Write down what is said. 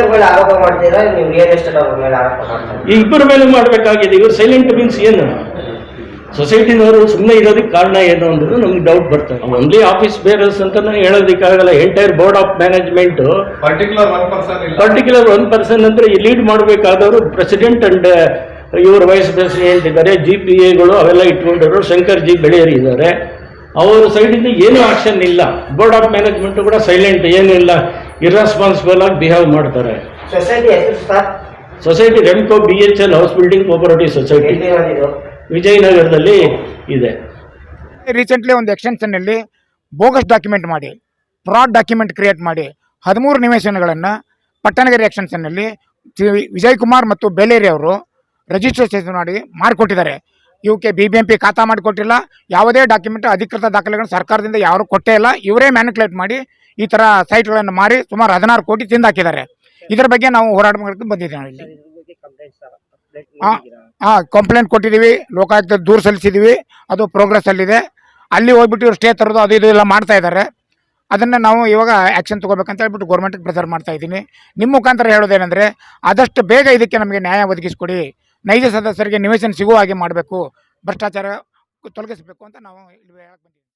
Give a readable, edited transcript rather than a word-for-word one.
ಅವ್ರ ಮೇಲೆ ಆರೋಪ ಮಾಡ್ತೀರಾ, ನೀವು ರಿಯಲ್ ಎಸ್ಟೇಟ್ ಅವ್ರ ಮೇಲೆ ಆರೋಪ ಮಾಡ್ತೀರಾ? ಈ ಇಬ್ಬರ ಮೇಲೆ ಮಾಡಬೇಕಾಗಿದೆ. ಇವರು ಸೈಲೆಂಟ್ ಮೀನ್ಸ್ ಏನು? ಸೊಸೈಟಿನವರು ಸುಮ್ಮನೆ ಇರೋದಕ್ಕೆ ಕಾರಣ ಏನು ಅಂದ್ರೆ ನಮ್ಗೆ ಡೌಟ್ ಬರ್ತದೆ. ಓನ್ಲಿ ಆಫೀಸ್ ಬೇರರ್ಸ್ ಅಂತ ಹೇಳೋದಕ್ಕಾಗಲ್ಲ. Entire board of management particular 1% ಅಂದ್ರೆ ಲೀಡ್ ಮಾಡಬೇಕಾದವರು ಪ್ರೆಸಿಡೆಂಟ್ ಅಂಡ್ ಇವರು ವೈಸ್ ಪ್ರೆಸಿಡೆಂಟ್ ಇದ್ದಾರೆ, GPAಗಳು ಅವೆಲ್ಲ ಇಟ್ಕೊಂಡವರು, ಶಂಕರ್ ಜಿ ಬೆಳೆಯರಿ ಇದ್ದಾರೆ. ಅವರ ಸೈಡಿಂದ ಏನೂ ಆಕ್ಷನ್ ಇಲ್ಲ. ಬೋರ್ಡ್ ಆಫ್ ಮ್ಯಾನೇಜ್ಮೆಂಟ್ ಕೂಡ ಸೈಲೆಂಟ್, ಏನಿಲ್ಲ, ಇರ್ರೆಸ್ಪಾನ್ಸಿಬಲ್ ಆಗಿ ಬಿಹೇವ್ ಮಾಡ್ತಾರೆ. ಸೊಸೈಟಿ ಹೆಸರು sir? Society Remco BHL house building cooperative society, ವಿಜಯನಗರದಲ್ಲಿ ಇದೆ. ರೀಸೆಂಟ್ಲಿ ಒಂದು ಎಕ್ಸ್ಟೆನ್ಷನ್ನಲ್ಲಿ ಬೋಗಸ್ ಡಾಕ್ಯುಮೆಂಟ್ ಮಾಡಿ, ಫ್ರಾಡ್ ಡಾಕ್ಯುಮೆಂಟ್ ಕ್ರಿಯೇಟ್ ಮಾಡಿ 13 ನಿವೇಶನಗಳನ್ನು ಪಟ್ಟಣಗೆರೆ ಎಕ್ಸ್ಟೆನ್ಷನ್ನಲ್ಲಿ ವಿಜಯ್ ಕುಮಾರ್ ಮತ್ತು ಬೇಲೇರಿ ಅವರು ರಿಜಿಸ್ಟ್ರೇಷನ್ ಮಾಡಿ ಮಾಡಿಕೊಟ್ಟಿದ್ದಾರೆ. ಇವಕ್ಕೆ BBMP ಖಾತಾ ಮಾಡಿಕೊಟ್ಟಿಲ್ಲ. ಯಾವುದೇ ಡಾಕ್ಯುಮೆಂಟ್ ಅಧಿಕೃತ ದಾಖಲೆಗಳನ್ನು ಸರ್ಕಾರದಿಂದ ಯಾರು ಕೊಟ್ಟೇ ಇಲ್ಲ. ಇವರೇ ಮ್ಯಾನಿಕ್ಯುಲೇಟ್ ಮಾಡಿ ಈ ಥರ ಸೈಟ್ಗಳನ್ನು ಮಾರಿ ಸುಮಾರು 16 ಕೋಟಿ ತಿಂದಾಕಿದ್ದಾರೆ. ಇದರ ಬಗ್ಗೆ ನಾವು ಹೋರಾಟ ಮಾಡ್ಕೊಂಡು ಬಂದಿದ್ದೇವೆ. ನಾವು ಇಲ್ಲಿ ಕಂಪ್ಲೇಂಟ್ ಕೊಟ್ಟಿದ್ದೀವಿ, ಲೋಕಾಯುಕ್ತ ದೂರು ಸಲ್ಲಿಸಿದ್ದೀವಿ, ಅದು ಪ್ರೋಗ್ರೆಸ್ಸಲ್ಲಿದೆ. ಅಲ್ಲಿ ಹೋಗ್ಬಿಟ್ಟು ಇವ್ರು ಸ್ಟೇ ತರೋದು ಅದು ಇದು ಎಲ್ಲ ಮಾಡ್ತಾ ಇದ್ದಾರೆ. ಅದನ್ನು ನಾವು ಇವಾಗ ಆ್ಯಕ್ಷನ್ ತೊಗೋಬೇಕಂತ ಹೇಳ್ಬಿಟ್ಟು ಗೌರ್ಮೆಂಟ್ಗೆ ಪ್ರೆಸರ್ ಮಾಡ್ತಾ ಇದ್ದೀನಿ. ನಿಮ್ಮ ಮುಖಾಂತರ ಹೇಳೋದೇನೆಂದರೆ ಆದಷ್ಟು ಬೇಗ ಇದಕ್ಕೆ ನಮಗೆ ನ್ಯಾಯ ಒದಗಿಸ್ಕೊಡಿ, ನೈಜ ಸದಸ್ಯರಿಗೆ ನಿವೇಶನ ಸಿಗುವ ಹಾಗೆ ಮಾಡಬೇಕು, ಭ್ರಷ್ಟಾಚಾರ ತೊಲಗಿಸಬೇಕು ಅಂತ ನಾವು ಇಲ್ಲಿ ಹೇಳಕ್ಕೆ ಬಂದಿದ್ದೀವಿ.